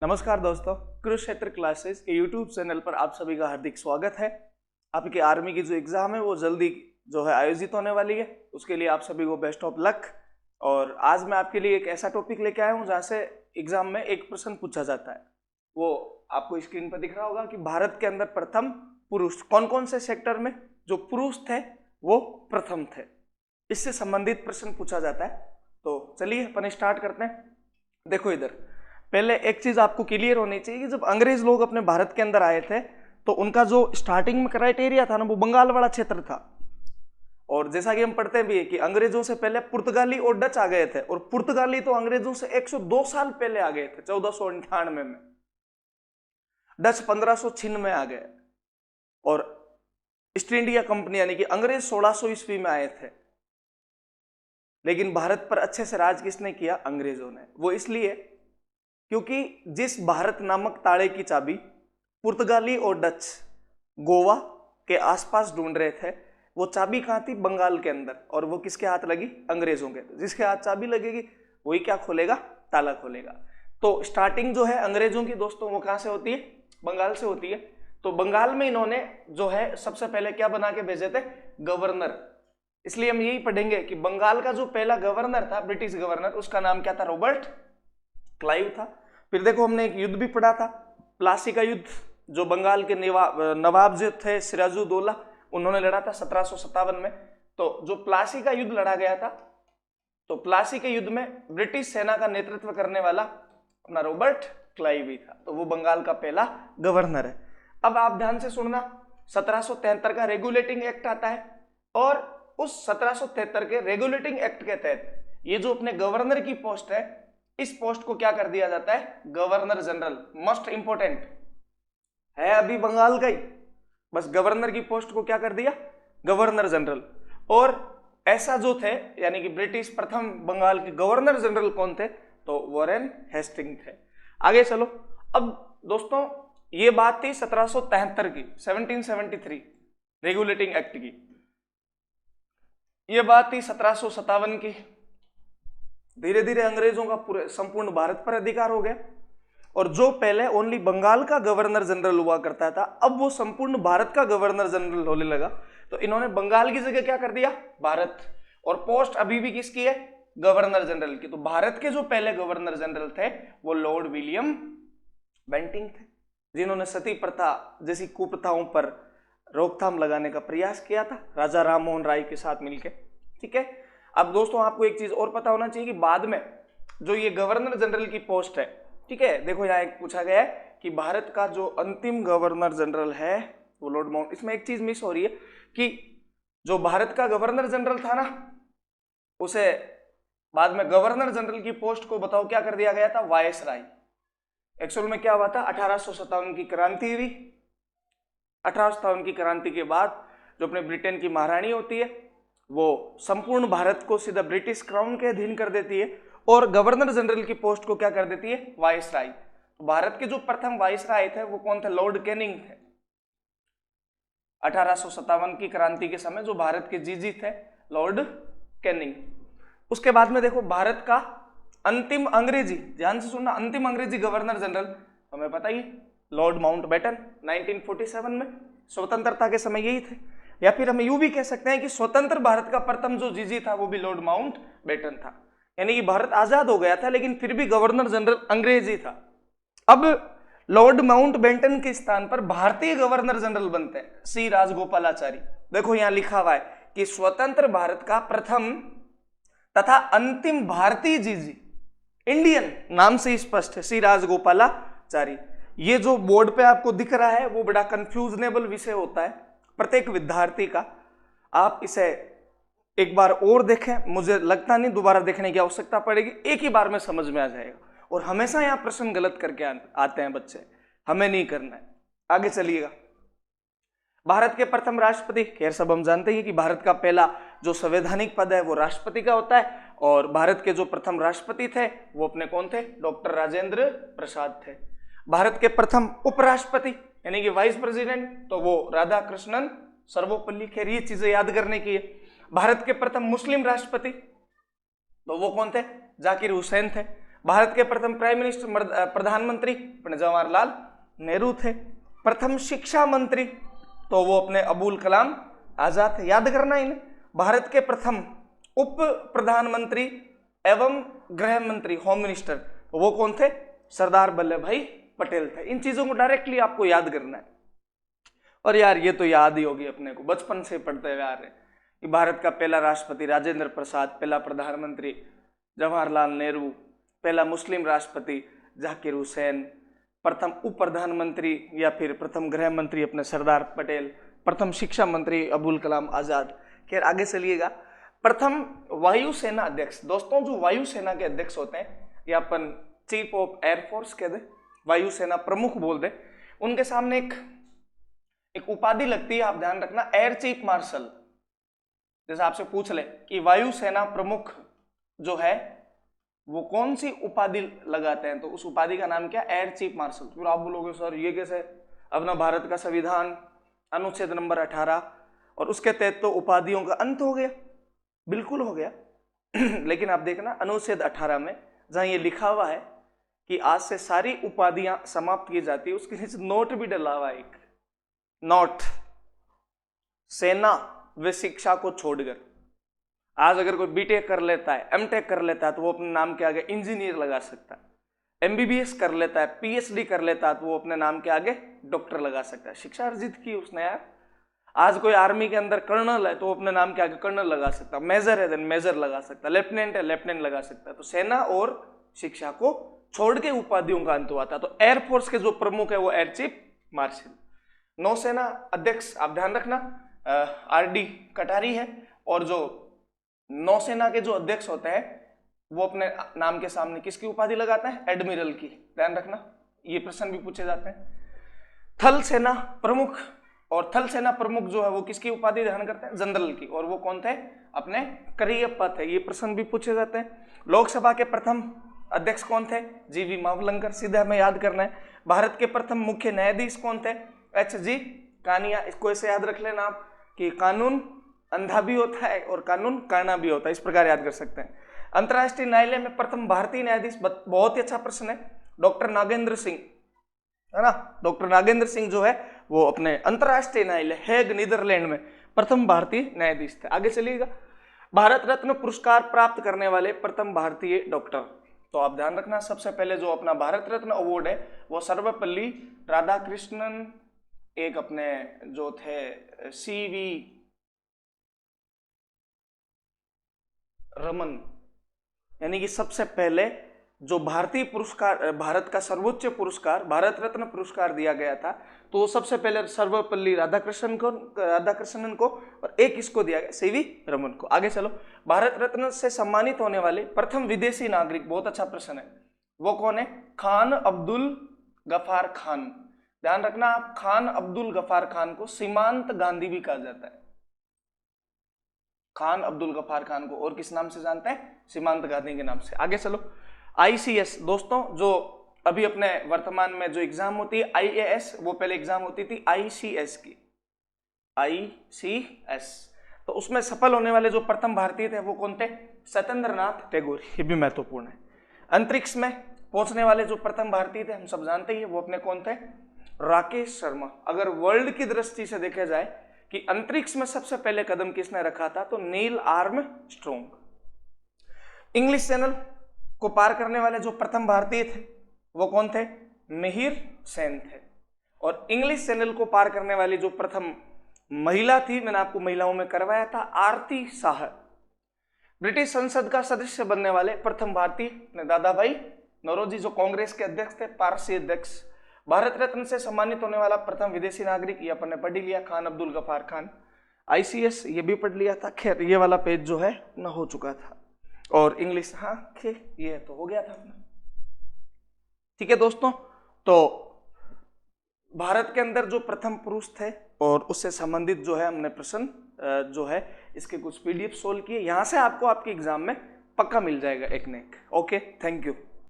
नमस्कार दोस्तों, कुरुक्षेत्र क्लासेस के यूट्यूब चैनल पर आप सभी का हार्दिक स्वागत है। आपकी आर्मी की जो एग्जाम है वो जल्दी जो है आयोजित होने वाली है, उसके लिए आप सभी को बेस्ट ऑफ लक। और आज मैं आपके लिए एक ऐसा टॉपिक लेके आया हूँ जहाँ से एग्जाम में एक प्रश्न पूछा जाता है। वो आपको स्क्रीन पर दिख रहा होगा कि भारत के अंदर प्रथम पुरुष कौन कौन से सेक्टर में जो पुरुष थे वो प्रथम थे, इससे संबंधित प्रश्न पूछा जाता है। तो चलिए अपन स्टार्ट करते हैं। देखो इधर पहले एक चीज आपको क्लियर होनी चाहिए कि जब अंग्रेज लोग अपने भारत के अंदर आए थे तो उनका जो स्टार्टिंग में क्राइटेरिया था ना वो बंगाल वाला क्षेत्र था। और जैसा कि हम पढ़ते भी है कि अंग्रेजों से पहले पुर्तगाली और डच आ गए थे, और पुर्तगाली तो अंग्रेजों से 102 साल पहले आ गए थे 1498 में। डच 1506 में आ गए, और ईस्ट इंडिया कंपनी यानी कि अंग्रेज 1600 ईस्वी में आए थे। लेकिन भारत पर अच्छे से राज किसने किया? अंग्रेजों ने। वो इसलिए क्योंकि जिस भारत नामक ताले की चाबी पुर्तगाली और डच गोवा के आसपास ढूंढ रहे थे, वो चाबी कहां थी? बंगाल के अंदर। और वो किसके हाथ लगी? अंग्रेजों के। जिसके हाथ चाबी लगेगी वही क्या खोलेगा? ताला खोलेगा। तो स्टार्टिंग जो है अंग्रेजों की दोस्तों वो कहां से होती है? बंगाल से होती है। तो बंगाल में इन्होंने जो है सबसे पहले क्या बना के भेजे थे? गवर्नर। इसलिए हम यही पढ़ेंगे कि बंगाल का जो पहला गवर्नर था, ब्रिटिश गवर्नर, उसका नाम क्या था? रॉबर्ट क्लाइव था। फिर देखो हमने एक युद्ध भी पढ़ा था, प्लासी का युद्ध, जो बंगाल के नवाब जो थे सिराजुद्दौला, उन्होंने लड़ा था 1757 में। तो जो प्लासी का युद्ध लड़ा गया था, तो प्लासी के युद्ध में ब्रिटिश सेना का नेतृत्व करने वाला अपना रॉबर्ट क्लाइव ही था। तो वो बंगाल का पहला गवर्नर है। अब आप ध्यान से सुनना, 1773 का रेगुलेटिंग एक्ट आता है, और उस 1773 के रेगुलेटिंग एक्ट के तहत ये जो अपने गवर्नर की पोस्ट है, इस पोस्ट को क्या कर दिया जाता है? Governor general. मोस्ट इंपोर्टेंट है अभी बंगाल का ही, बस गवर्नर की पोस्ट को क्या कर दिया? Governor general. और ऐसा जो थे यानी कि ब्रिटिश प्रथम बंगाल के गवर्नर जनरल कौन थे? तो वॉरेन हेस्टिंग थे। आगे चलो। अब दोस्तों ये बात थी 1773 की, 1773 रेगुलेटिंग एक्ट की। ये बात थी 1757 की। धीरे धीरे अंग्रेजों का पूरे संपूर्ण भारत पर अधिकार हो गया, और जो पहले ओनली बंगाल का गवर्नर जनरल हुआ करता था, अब वो संपूर्ण भारत का गवर्नर जनरल होने लगा। तो इन्होंने बंगाल की जगह क्या कर दिया? भारत। और पोस्ट अभी भी किसकी है? गवर्नर जनरल की। तो भारत के जो पहले गवर्नर जनरल थे वो लॉर्ड विलियम बेंटिंक थे, जिन्होंने सती प्रथा जैसी कुप्रथाओं पर रोकथाम लगाने का प्रयास किया था राजा राम मोहन राय के साथ मिलकर। ठीक है। अब दोस्तों आपको एक चीज और पता होना चाहिए कि बाद में जो ये गवर्नर जनरल की पोस्ट है, ठीक है, देखो यहाँ एक पूछा गया है कि भारत का जो अंतिम गवर्नर जनरल है वो लॉर्ड माउंट। इसमें एक चीज मिस हो रही है कि जो भारत का गवर्नर जनरल था ना, उसे बाद में गवर्नर जनरल की पोस्ट को बताओ क्या कर दिया गया था? वायसराय। एक्चुअल में क्या हुआ था? 1857 की क्रांति हुई। 1857 की क्रांति के बाद जो अपने ब्रिटेन की महारानी होती है वो संपूर्ण भारत को सीधा ब्रिटिश क्राउन के अधीन कर देती है, और गवर्नर जनरल की पोस्ट को क्या कर देती है? वायसराय। भारत के जो प्रथम वायसराय थे वो कौन थे? लॉर्ड कैनिंग थे। 1857 की क्रांति के समय जो भारत के जीजी थे, लॉर्ड कैनिंग। उसके बाद में देखो भारत का अंतिम अंग्रेजी, ध्यान से सुनना, अंतिम अंग्रेजी गवर्नर जनरल हमें पता ही, लॉर्ड माउंटबेटन। 1947 में स्वतंत्रता के समय यही थे। या फिर हम यूं भी कह सकते हैं कि स्वतंत्र भारत का प्रथम जो जीजी था वो भी लॉर्ड माउंटबेटन था। यानी कि भारत आजाद हो गया था लेकिन फिर भी गवर्नर जनरल अंग्रेजी था। अब लॉर्ड माउंटबेटन के स्थान पर भारतीय गवर्नर जनरल बनते हैं सी राजगोपालाचारी। देखो यहां लिखा हुआ है कि स्वतंत्र भारत का प्रथम तथा अंतिम भारतीय जीजी, इंडियन, नाम से स्पष्ट है, सी राजगोपालाचारी। ये जो बोर्ड पे आपको दिख रहा है वो बड़ा कंफ्यूजनेबल विषय होता है प्रत्येक विद्यार्थी का। आप इसे एक बार और देखें, मुझे लगता नहीं दोबारा देखने की आवश्यकता पड़ेगी, एक ही बार में समझ में आ जाएगा। और हमेशा यहाँ प्रश्न गलत करके आते हैं बच्चे, हमें नहीं करना है। आगे चलिएगा। भारत के प्रथम राष्ट्रपति, खैर सब हम जानते हैं कि भारत का पहला जो संवैधानिक पद है वो राष्ट्रपति का होता है, और भारत के जो प्रथम राष्ट्रपति थे वो अपने कौन थे? डॉक्टर राजेंद्र प्रसाद थे। भारत के प्रथम उपराष्ट्रपति यानी कि वाइस प्रेसिडेंट, तो वो राधा कृष्णन सर्वोपल्ली। खैर ये चीजें याद करने की है। भारत के प्रथम मुस्लिम राष्ट्रपति तो वो कौन थे? जाकिर हुसैन थे। भारत के प्रथम प्राइम मिनिस्टर प्रधानमंत्री अपने जवाहरलाल नेहरू थे। प्रथम शिक्षा मंत्री तो वो अपने अबुल कलाम आजाद थे, याद करना इन्हें। भारत के प्रथम उप प्रधानमंत्री एवं गृह मंत्री होम मिनिस्टर वो कौन थे? सरदार वल्लभ भाई पटेल थे। इन चीजों को डायरेक्टली आपको याद करना है। और यार ये तो याद ही होगी अपने को, बचपन से पढ़ते हुए आ रहे हैं कि भारत का पहला राष्ट्रपति राजेंद्र प्रसाद, पहला प्रधानमंत्री जवाहरलाल नेहरू, पहला मुस्लिम राष्ट्रपति जाकिर हुसैन, प्रथम उप प्रधानमंत्री या फिर प्रथम गृह मंत्री अपने सरदार पटेल, प्रथम शिक्षा मंत्री अबुल कलाम आजाद। खैर आगे चलिएगा। प्रथम वायुसेना अध्यक्ष, दोस्तों जो वायुसेना के अध्यक्ष होते हैं या अपन चीफ ऑफ एयरफोर्स कह दे, वायुसेना प्रमुख बोल दे, उनके सामने एक उपाधि लगती है, आप ध्यान रखना, एयर चीफ मार्शल। जैसे आपसे पूछ ले कि वायुसेना प्रमुख जो है वो कौन सी उपाधि लगाते हैं, तो उस उपाधि का नाम क्या? Air chief marshal. फिर आप बोलोगे सर ये कैसे? अपना भारत का संविधान अनुच्छेद नंबर 18 और उसके तहत तो उपाधियों का अंत हो गया, बिल्कुल हो गया। लेकिन आप देखना अनुच्छेद 18 में जहां ये लिखा हुआ है कि आज से सारी उपाधियां समाप्त की जाती है, उसके नीचे नोट भी डला हुआ है, एक नोट, सेना व शिक्षा को छोड़कर। आज अगर कोई बीटेक कर लेता है, एमटेक कर लेता है, तो वो अपने नाम के आगे इंजीनियर लगा सकता है। एमबीबीएस कर लेता है, पीएचडी कर लेता है, तो वो अपने नाम के आगे डॉक्टर लगा सकता है। शिक्षा अर्जित की उसने यार। आज कोई आर्मी के अंदर कर्नल है तो वो अपने नाम के आगे कर्नल लगा सकता है, मेजर है देन मेजर लगा सकता है, लेफ्टिनेंट है लेफ्टिनेंट लगा सकता है। तो सेना और शिक्षा को छोड़ के उपाधियों का अंत हुआ था। तो एयरफोर्स के जो प्रमुख है वो एयर चीफ मार्शल। नौसेना अध्यक्ष आप ध्यान रखना आरडी कटारी है। और जो नौसेना के जो अध्यक्ष होते हैं वो अपने नाम के सामने किसकी उपाधि लगाते हैं? एडमिरल की। ध्यान रखना, ये प्रश्न भी पूछे जाते हैं। थल सेना प्रमुख, और थल सेना प्रमुख जो है वो किसकी उपाधि धारण करते हैं? जनरल की। और वो कौन थे? अपने करियप्पा थे। ये प्रश्न भी पूछे जाते हैं। लोकसभा के प्रथम अध्यक्ष कौन थे? जीवी मावलंकर, सीधा हमें याद करना है। भारत के प्रथम मुख्य न्यायाधीश कौन थे? एच.जी. कानिया। इसको ऐसे याद रख लेना आप कि कानून अंधा भी होता है और कानून काना भी होता है, इस प्रकार याद कर सकते हैं। अंतर्राष्ट्रीय न्यायालय में प्रथम भारतीय न्यायाधीश, बहुत ही अच्छा प्रश्न है, डॉक्टर नागेंद्र सिंह, है ना। डॉक्टर नागेंद्र सिंह जो है वो अपने अंतर्राष्ट्रीय न्यायालय हेग नीदरलैंड में प्रथम भारतीय न्यायाधीश थे। आगे चलिएगा। भारत रत्न पुरस्कार प्राप्त करने वाले प्रथम भारतीय डॉक्टर, तो आप ध्यान रखना सबसे पहले जो अपना भारत रत्न अवार्ड है वो सर्वपल्ली राधाकृष्णन, एक अपने जो थे सीवी रमन, यानी कि सबसे पहले जो भारतीय पुरस्कार, भारत का सर्वोच्च पुरस्कार भारत रत्न पुरस्कार दिया गया था, तो सबसे पहले सर्वपल्ली राधाकृष्णन को और एक इसको दिया गया सीवी रमन को। आगे चलो। भारत रत्न से सम्मानित होने वाले प्रथम विदेशी नागरिक, बहुत अच्छा प्रश्न है, वो कौन है? खान अब्दुल गफार खान। ध्यान रखना आप, खान अब्दुल गफार खान को सीमांत गांधी भी कहा जाता है। खान अब्दुल गफार खान को और किस नाम से जानते हैं? सीमांत गांधी के नाम से। आगे चलो। आईसीएस, दोस्तों जो अभी अपने वर्तमान में जो एग्जाम होती है आईएएस, वो पहले एग्जाम होती थी आईसीएस की, आईसीएस। तो उसमें सफल होने वाले जो प्रथम भारतीय थे वो कौन थे? सत्येंद्रनाथ टैगोर। ये भी महत्वपूर्ण है। अंतरिक्ष में पहुंचने वाले जो प्रथम भारतीय थे हम सब जानते ही, वो अपने कौन थे? राकेश शर्मा। अगर वर्ल्ड की दृष्टि से देखा जाए कि अंतरिक्ष में सबसे पहले कदम किसने रखा था, तो नील आर्मस्ट्रॉन्ग। इंग्लिश चैनल को पार करने वाले जो प्रथम भारतीय थे वो कौन थे? मिहिर सेन थे। और इंग्लिश चैनल को पार करने वाली जो प्रथम महिला थी, मैंने आपको महिलाओं में करवाया था, आरती शाह। ब्रिटिश संसद का सदस्य बनने वाले प्रथम भारतीय दादा भाई नौरोजी, जो कांग्रेस के अध्यक्ष थे, पारसी अध्यक्ष। भारत रत्न से सम्मानित होने वाला प्रथम विदेशी नागरिक, ये अपन ने पढ़ लिया, खान अब्दुल गफार खान। आईसीएस ये भी पढ़ लिया था। खैर ये वाला पेज जो है ना हो चुका था। और इंग्लिश, हाँ खैर ये तो हो गया था अपना। ठीक है दोस्तों, तो भारत के अंदर जो प्रथम पुरुष थे और उससे संबंधित जो है हमने प्रश्न जो है इसके कुछ पीडीएफ सोल्व किए। यहां से आपको आपके एग्जाम में पक्का मिल जाएगा एक न एक। Okay, thank you.